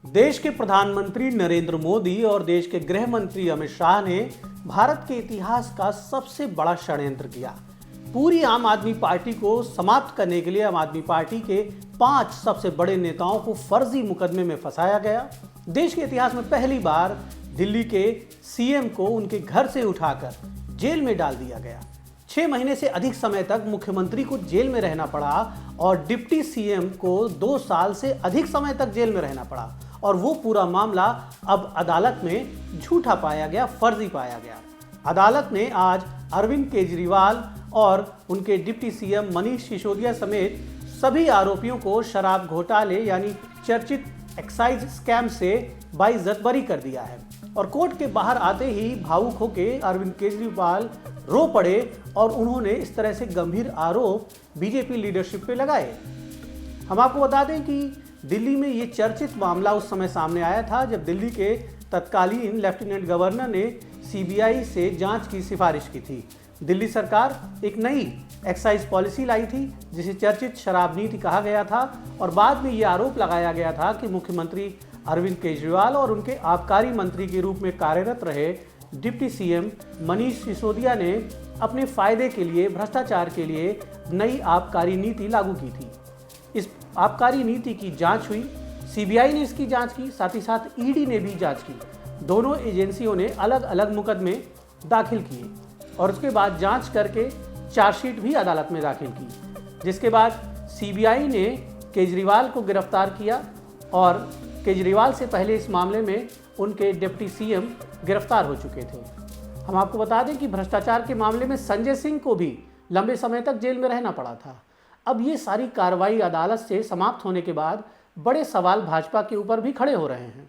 देश के प्रधानमंत्री नरेंद्र मोदी और देश के गृह मंत्री अमित शाह ने भारत के इतिहास का सबसे बड़ा षड्यंत्र किया। पूरी आम आदमी पार्टी को समाप्त करने के लिए आम आदमी पार्टी के 5 सबसे बड़े नेताओं को फर्जी मुकदमे में फंसाया गया। देश के इतिहास में पहली बार दिल्ली के सीएम को उनके घर से उठाकर जेल में डाल दिया गया। 6 महीने से अधिक समय तक मुख्यमंत्री को जेल में रहना पड़ा और डिप्टी सीएम को 2 साल से अधिक समय तक जेल में रहना पड़ा और वो पूरा मामला अब अदालत में झूठा पाया गया, फर्जी पाया गया। अदालत ने आज अरविंद केजरीवाल और उनके डिप्टी सीएम मनीष सिसोदिया समेत सभी आरोपियों को शराब घोटाले यानी चर्चित एक्साइज स्कैम से बाइज्जत बरी कर दिया है। और कोर्ट के बाहर आते ही भावुक होकर अरविंद केजरीवाल रो पड़े और उन्होंने इस तरह से गंभीर आरोप बीजेपी लीडरशिप पे लगाए। हम आपको बता दें कि दिल्ली में ये चर्चित मामला उस समय सामने आया था जब दिल्ली के तत्कालीन लेफ्टिनेंट गवर्नर ने सीबीआई से जांच की सिफारिश की थी। दिल्ली सरकार एक नई एक्साइज पॉलिसी लाई थी जिसे चर्चित शराब नीति कहा गया था और बाद में ये आरोप लगाया गया था कि मुख्यमंत्री अरविंद केजरीवाल और उनके आबकारी मंत्री के रूप में कार्यरत रहे डिप्टी सीएम मनीष सिसोदिया ने अपने फायदे के लिए, भ्रष्टाचार के लिए नई आबकारी नीति लागू की थी। इस आबकारी नीति की जांच हुई, सीबीआई ने इसकी जांच की, साथ ही साथ ईडी ने भी जांच की। दोनों एजेंसियों ने अलग अलग मुकदमे दाखिल किए और उसके बाद जांच करके चार्जशीट भी अदालत में दाखिल की, जिसके बाद सीबीआई ने केजरीवाल को गिरफ्तार किया और केजरीवाल से पहले इस मामले में उनके डिप्टी सीएम गिरफ्तार हो चुके थे। हम आपको बता दें कि भ्रष्टाचार के मामले में संजय सिंह को भी लंबे समय तक जेल में रहना पड़ा था। अब ये सारी कार्रवाई अदालत से समाप्त होने के बाद बड़े सवाल भाजपा के ऊपर भी खड़े हो रहे हैं।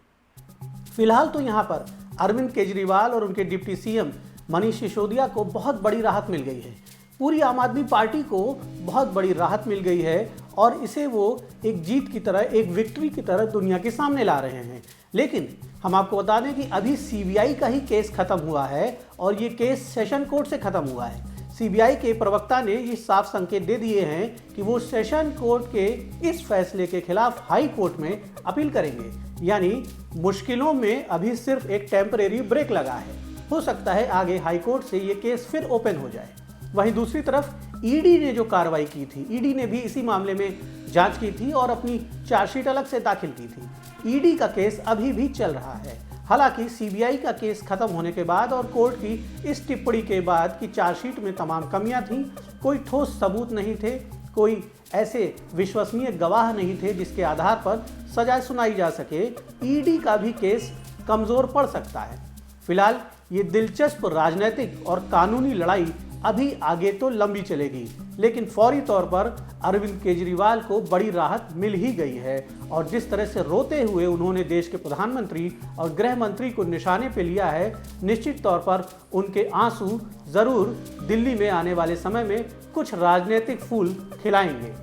फिलहाल तो यहाँ पर अरविंद केजरीवाल और उनके डिप्टी सीएम मनीष सिसोदिया को बहुत बड़ी राहत मिल गई है। पूरी आम आदमी पार्टी को बहुत बड़ी राहत मिल गई है और इसे वो एक जीत की तरह, एक विक्ट्री की तरह दुनिया के सामने ला रहे हैं। लेकिन हम आपको बता दें कि अभी सीबीआई का ही केस खत्म हुआ है और ये केस सेशन कोर्ट से खत्म हुआ है। सीबीआई के प्रवक्ता ने ये साफ संकेत दे दिए हैं कि वो सेशन कोर्ट के इस फैसले के खिलाफ हाई कोर्ट में अपील करेंगे। यानी मुश्किलों में अभी सिर्फ एक टेम्परेरी ब्रेक लगा है। हो सकता है आगे हाई कोर्ट से ये केस फिर ओपन हो जाए। वहीं दूसरी तरफ ईडी ने जो कार्रवाई की थी, ईडी ने भी इसी मामले में जांच की थी और अपनी चार्जशीट अलग से दाखिल की थी। ईडी का केस अभी भी चल रहा है। हालांकि सीबीआई का केस खत्म होने के बाद और कोर्ट की इस टिप्पणी के बाद कि चार्जशीट में तमाम कमियां थीं, कोई ठोस सबूत नहीं थे, कोई ऐसे विश्वसनीय गवाह नहीं थे जिसके आधार पर सजा सुनाई जा सके, ईडी का भी केस कमजोर पड़ सकता है। फिलहाल ये दिलचस्प राजनीतिक और कानूनी लड़ाई अभी आगे तो लंबी चलेगी, लेकिन फौरी तौर पर अरविंद केजरीवाल को बड़ी राहत मिल ही गई है और जिस तरह से रोते हुए उन्होंने देश के प्रधानमंत्री और गृह मंत्री को निशाने पे लिया है, निश्चित तौर पर उनके आंसू जरूर दिल्ली में आने वाले समय में कुछ राजनीतिक फूल खिलाएंगे।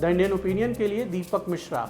द इंडियन ओपिनियन के लिए दीपक मिश्रा।